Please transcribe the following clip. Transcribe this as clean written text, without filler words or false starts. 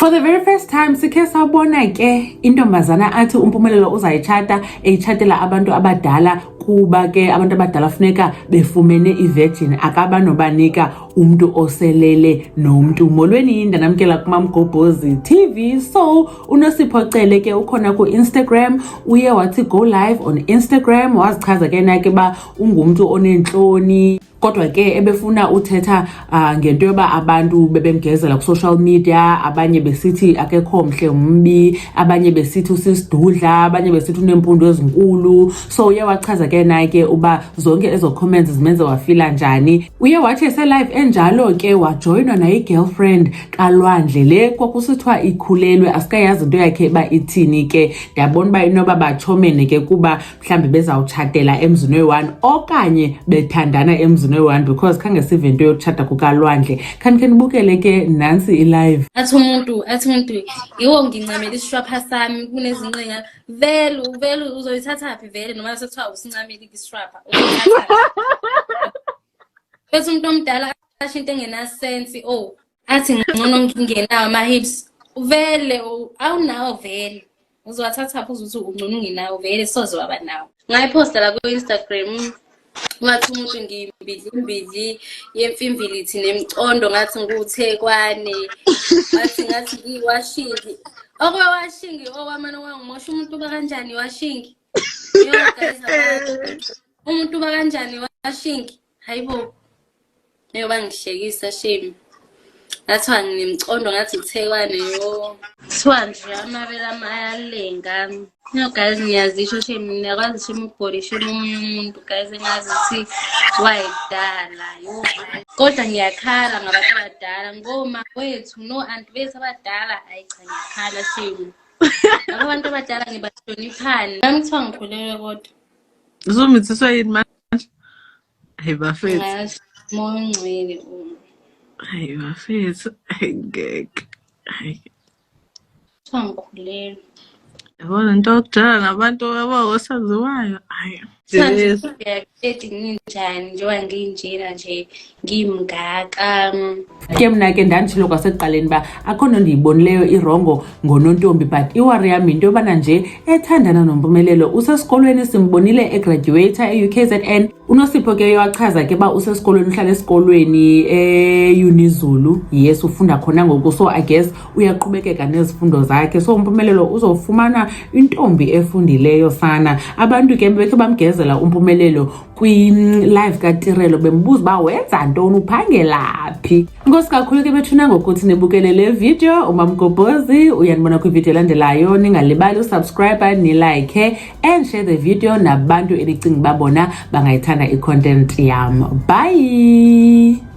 For the very first time sikhe sabona ke intombazana athi uMpumelelo uzayitshata eyitshatela abantu abadala kuba ke abantu abadala funeka befumene ivirgin akaba nobanika umuntu oselele nomuntu. Molweni indanamkela kuMamgobhozi TV. So uNosipho Cele ke ukhona ku Instagram, uye wathi go live on Instagram, wazichaza ke nake ba ungumuntu onenhloni kodwa ke ebefuna uthetha ngento yoba abantu bebemgezela ku social media, abanye besithi akekho mhle umbi, abanye besithi usisidudla, abanye besithi unempundu ezinkulu. So uye wachaza ke nake uba zonke ezo comments zimenze wafila njani. Uye wathi ese live enjalo ke wajoinwa na i-girlfriend kaLwandle le kwakusithiwa ikhulelwe, asikayazi into yakhe ba ithini ke. Ndiyabona uba inoba bachomene ke kuba mhlambe bezawutshatela emzini we-1 okanye bethandana emzini we-1 because khange sive into yokutshata kukaLwandle. Khanike nibukele ke nansi i-live. Athi umuntu iwo ngincamela isishwapha sami kunezinqinga vele uzoyithatha phi vele noma sekuthiwa usincameli isishwapha bese umuntu omdala asho into engenasense athi ngcono ngingenawo ama-hips vele awunawo vele uzowathatha phi uzuthi ungcono ungenawo vele soze waba nawo. Ngayiposta la ku-Instagram ngathi umuntu ngiyimbidli yemfimvilithi nemcondo ngathi nguThekwane ngathi ngiwashingi okwewashingi okwamana wangimosha umuntu kanjani washingi yo guys umuntu kanjani washingi hayibo yo bangishekisa shame ngathi nginemcondo ngathi uThekwane yo kuthiwa nje amabele amayalenga. No guys ngiyazisho shame ngiyakwazi shame ukubhodisha umuntu guys engazi wayidala yo kodwa ngiyakhala ngabantu abadala ngoma wethu no anti bethu abadala ayicha ngiyakhala shame abantu abadala ngibahloniphani nami kuthiwa ngikhulelwe kodwa uzomithisa yini manje? Hey bafethu mongcwele hey bafethu ngeke hey ngikhulelwe yabona into okujala nabantu abawosaziwayo hayi njani njengoba nginjena nje ngimngaka ke mna ke ndanditshilo kwasekuqaleni ba akho nto ndiyibonileyo irongo ngonontombi but iwari yami into yobana nje ethandana noMpumelelo usesikolweni simbonile egraduate e-UKZN. uNosipho ke wachaza ke ba usesikolweni uhlala esikolweni eUnizulu, yes ufunda khona ngoku, so I guess uyaqhubekeka nezifundo zakhe. So uMpumelelo uzofumana intombi efundileyo sana. Abantu ke bekhe bamgezela uMpumelelo kwi-live kaTirelo bembuza ba wenza ntoni uphangela phi. Inkosi kakhulu ke bethuna ngokuthi nibukele le video. uMamgobhozi uyanibona kwivideo elandelayo. Ningalibali usubscribe ni-like and share the video nabantu enicinga babona bangayithanda i-content yam. Bye.